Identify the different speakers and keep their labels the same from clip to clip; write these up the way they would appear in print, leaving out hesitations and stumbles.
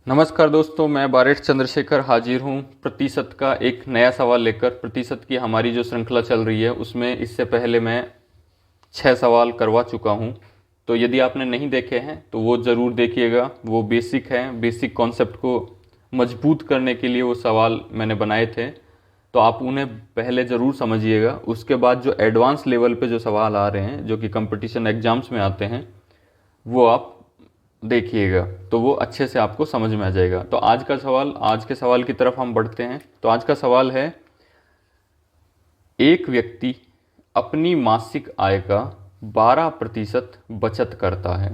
Speaker 1: नमस्कार दोस्तों, मैं बारेठ चंद्रशेखर हाजिर हूँ प्रतिशत का एक नया सवाल लेकर। प्रतिशत की हमारी जो श्रृंखला चल रही है उसमें इससे पहले मैं 6 सवाल करवा चुका हूँ। तो यदि आपने नहीं देखे हैं तो वो ज़रूर देखिएगा। वो बेसिक हैं, बेसिक कॉन्सेप्ट को मजबूत करने के लिए वो सवाल मैंने बनाए थे, तो आप उन्हें पहले ज़रूर समझिएगा। उसके बाद जो एडवांस लेवल पे जो सवाल आ रहे हैं जो कि कंपटीशन एग्जाम्स में आते हैं वो आप देखिएगा, तो वो अच्छे से आपको समझ में आ जाएगा। तो आज के सवाल की तरफ हम बढ़ते हैं। तो आज का सवाल है, एक व्यक्ति अपनी मासिक आय का 12% बचत करता है।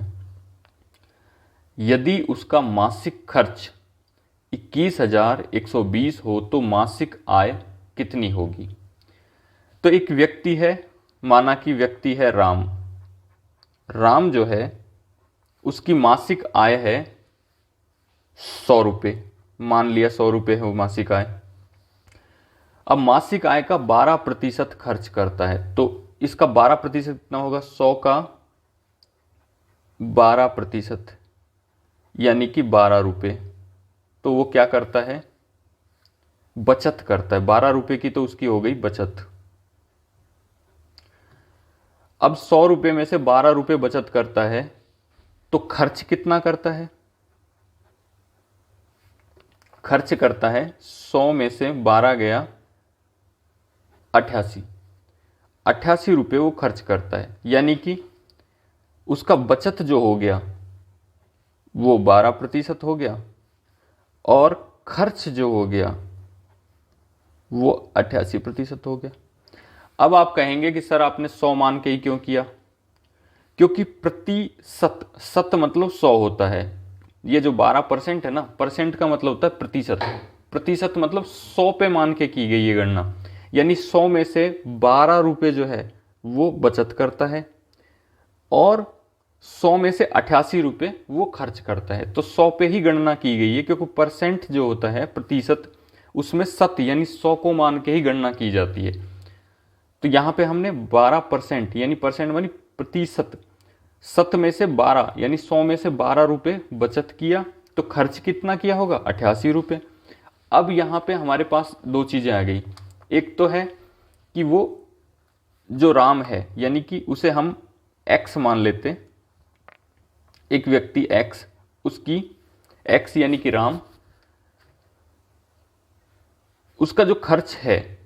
Speaker 1: यदि उसका मासिक खर्च 21,120 हो तो मासिक आय कितनी होगी। तो एक व्यक्ति है, माना कि व्यक्ति है राम। राम जो है उसकी मासिक आय है 100 रुपये। मान लिया 100 रुपये हो मासिक आय। अब मासिक आय का 12% खर्च करता है, तो इसका 12% कितना होगा? 100 का 12% यानी कि 12 रुपये। तो वो क्या करता है? बचत करता है। 12 रुपये की तो उसकी हो गई बचत। अब 100 रुपये में से 12 रुपये बचत करता है तो खर्च कितना करता है? खर्च करता है 100 में से 12 गया 88 रुपये वो खर्च करता है। यानी कि उसका बचत जो हो गया वो 12% हो गया और खर्च जो हो गया वो 88% हो गया। अब आप कहेंगे कि सर आपने 100 मान के ही क्यों किया? क्योंकि प्रतिशत, सत मतलब 100 होता है। ये जो 12% है ना, परसेंट का मतलब होता है प्रतिशत। प्रतिशत मतलब 100 पे मान के की गई ये गणना। यानी 100 में से 12 रुपये जो है वो बचत करता है और 100 में से 88 रुपये वो खर्च करता है। तो 100 पे ही गणना की गई है, क्योंकि परसेंट जो होता है प्रतिशत, उसमें सत यानी 100 को मान के ही गणना की जाती है। तो यहाँ पे हमने 12% यानी परसेंट मानी प्रतिशत, सत में से 12 यानी 100 में से 12 रुपये बचत किया, तो खर्च कितना किया होगा? 88 रुपये। अब यहाँ पे हमारे पास दो चीज़ें आ गई। एक तो है कि वो जो राम है यानी कि उसे हम एक्स मान लेते, एक व्यक्ति एक्स, उसकी एक्स यानी कि राम, उसका जो खर्च है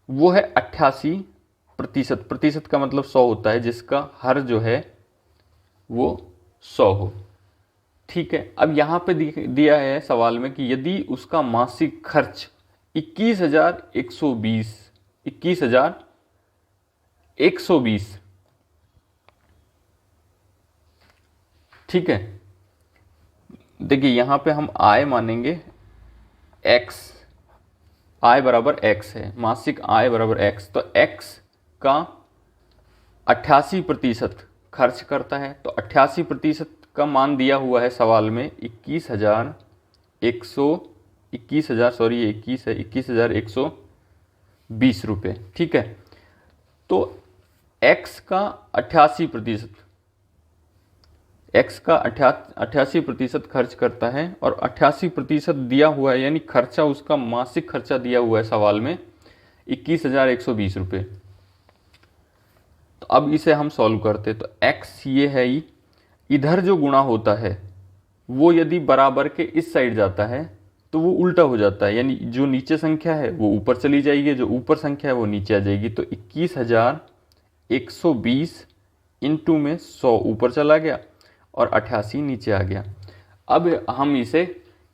Speaker 1: वो है 88%। प्रतिशत का मतलब 100 होता है, जिसका हर जो है वो 100 हो। ठीक है। अब यहाँ पे दिया है सवाल में कि यदि उसका मासिक खर्च 21,120 21,120, ठीक है। देखिए यहाँ पे हम आय मानेंगे एक्स, आय बराबर एक्स है, मासिक आय बराबर एक्स। तो एक्स का 88% खर्च करता है, तो 88% का मान दिया हुआ है सवाल में 21,100 सॉरी ये 21 है, 21,120 रुपये। ठीक है। तो एक्स का 88%, एक्स का 88% खर्च करता है और 88% दिया हुआ है, यानी खर्चा, उसका मासिक खर्चा दिया हुआ है सवाल में 21,120 रुपये। तो अब इसे हम सॉल्व करते, तो एक्स ये है ही, इधर जो गुणा होता है वो यदि बराबर के इस साइड जाता है तो वो उल्टा हो जाता है, यानी जो नीचे संख्या है वो ऊपर चली जाएगी, जो ऊपर संख्या है वो नीचे आ जाएगी। तो 21,120 इंटू में 100 ऊपर चला गया और 88 नीचे आ गया। अब हम इसे,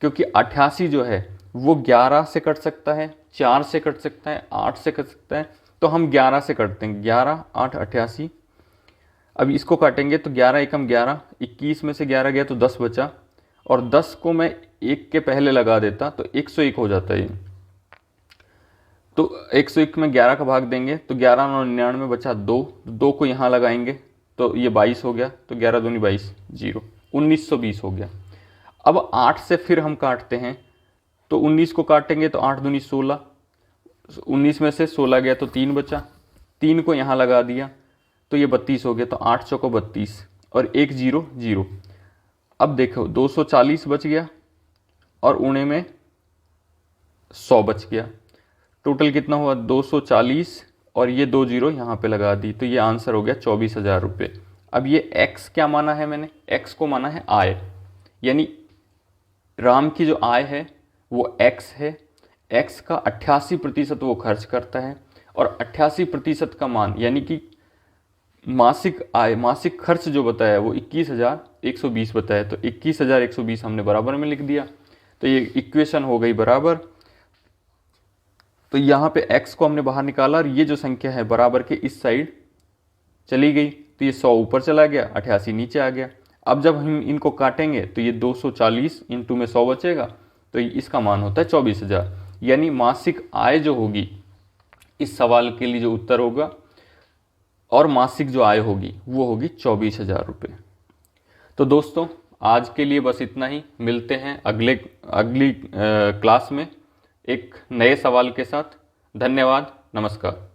Speaker 1: क्योंकि 88 जो है वो 11 से कट सकता है, 4 से कट सकता है, 8 से कट सकता है, तो हम 11 से कटते हैं। 11 8 88। अब इसको काटेंगे तो 11 एकम 11, 21 में से 11 गया तो 10 बचा, और 10 को मैं 1 के पहले लगा देता तो 101 हो जाता है ये। तो 101 में 11 का भाग देंगे तो 11 9 99 बचा 2, 2 को यहाँ लगाएंगे तो ये 22 हो गया। तो 11 दूनी 22, 0, 1920 हो गया। अब 8 से फिर हम काटते हैं, तो 19 को काटेंगे तो 8 दूनी 16, 19 में से 16 गया तो 3 बचा, 3 को यहाँ लगा दिया तो ये 32 हो गया। तो 8 चौको 32 और 1 0 0। अब देखो 240 बच गया, और उन्हें में 100 बच गया। टोटल कितना हुआ 240 और ये 2 जीरो यहाँ पे लगा दी, तो ये आंसर हो गया 24,000 रुपये। अब ये x क्या माना है मैंने, x को माना है आय, यानी राम की जो आय है वो x है। x का 88% वो खर्च करता है और 88% का मान यानी कि मासिक आय, मासिक खर्च जो बताया वो 21,120 बताया, तो 21,120 हमने बराबर में लिख दिया, तो ये इक्वेशन हो गई बराबर। तो यहाँ पे x को हमने बाहर निकाला और ये जो संख्या है बराबर के इस साइड चली गई, तो ये 100 ऊपर चला गया, 88 नीचे आ गया। अब जब हम इनको काटेंगे तो ये 240 इंटू में 100 बचेगा, तो इसका मान होता है 24,000। यानी मासिक आय जो होगी, इस सवाल के लिए जो उत्तर होगा और मासिक जो आय होगी वो होगी 24,000 रुपये। तो दोस्तों आज के लिए बस इतना ही, मिलते हैं अगली क्लास में एक नए सवाल के साथ। धन्यवाद, नमस्कार।